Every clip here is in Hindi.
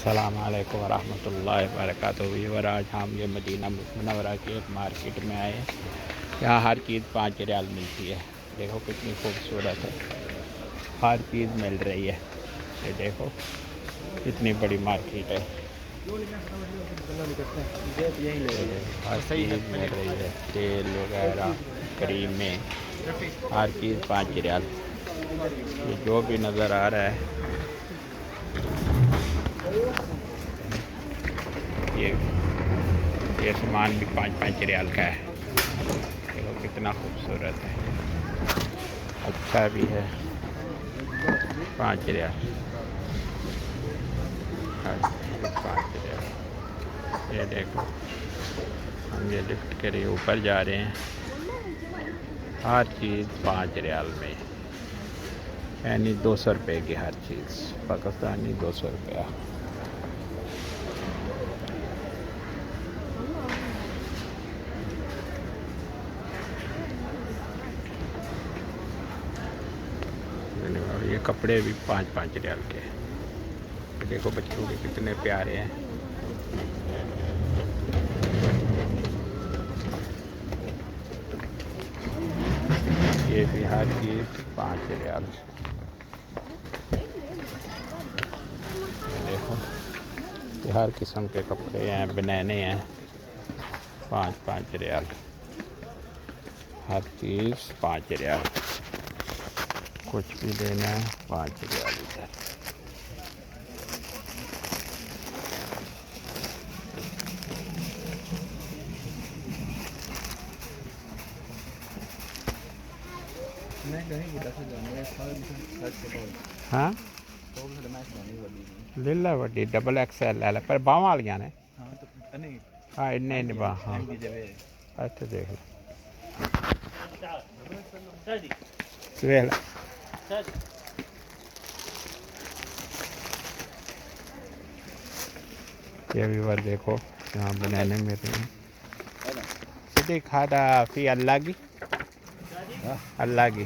अस्सलाम वालेकुम वरहमतुल्लाहि वबरकातुहू। व्यूअर, आज हम ये मदीना मुनव्वरा की एक मार्केट में आए। यहाँ हर चीज़ 5 रियाल मिलती है। देखो कितनी खूबसूरत है, हर चीज़ मिल रही है। ये देखो कितनी बड़ी मार्केट है। हर चीज़ मिल रही है, तेल वगैरह, क्रीमें, हर चीज़ 5 रियाल। ये जो भी नज़र आ रहा है ये सामान भी 5-5 रियाल का है। देखो कितना खूबसूरत है, अच्छा भी है। 5 रियाल, 5 रियाल। ये देखो, हम ये लिफ्ट के लिए ऊपर जा रहे हैं। हर चीज़ 5 रियाल में, यानी 200 रुपये की हर चीज़। पाकिस्तानी 200 रुपया। और ये कपड़े भी 5-5 रियाल के। देखो बच्चों के कितने प्यारे हैं। ये भी हर चीज़ 5 रियाल। देखो ये हर किस्म के कपड़े हैं, बनाने हैं। 5-5 रियाल, हर चीज़ 5 रियाल। कुछ भी लेना है 5 रियाल इधर। हाँ ले ला वड्डी डबल XL ले ला, पर बाँह वालियां ने। हाँ इन्ने इन्ने बाँह। हाँ अच्छा देख लो, देख ला। ये भी बार देखो, यहाँ बनाने में खादा फी अल्लाह की अल्लाह की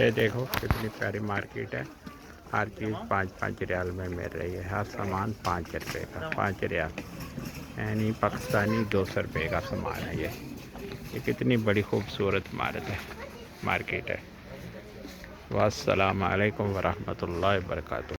ये देखो कितनी प्यारी मार्केट है। हर चीज़ 5-5 रियाल में मिल रही है। हर सामान 5 रुपये का, 5 रियाल यानी पाकिस्तानी 200 रुपये का सामान है। ये कितनी बड़ी खूबसूरत मार्केट है। वस्सलाम अलैकुम वरहमतुल्लाहि वबरकातुहू।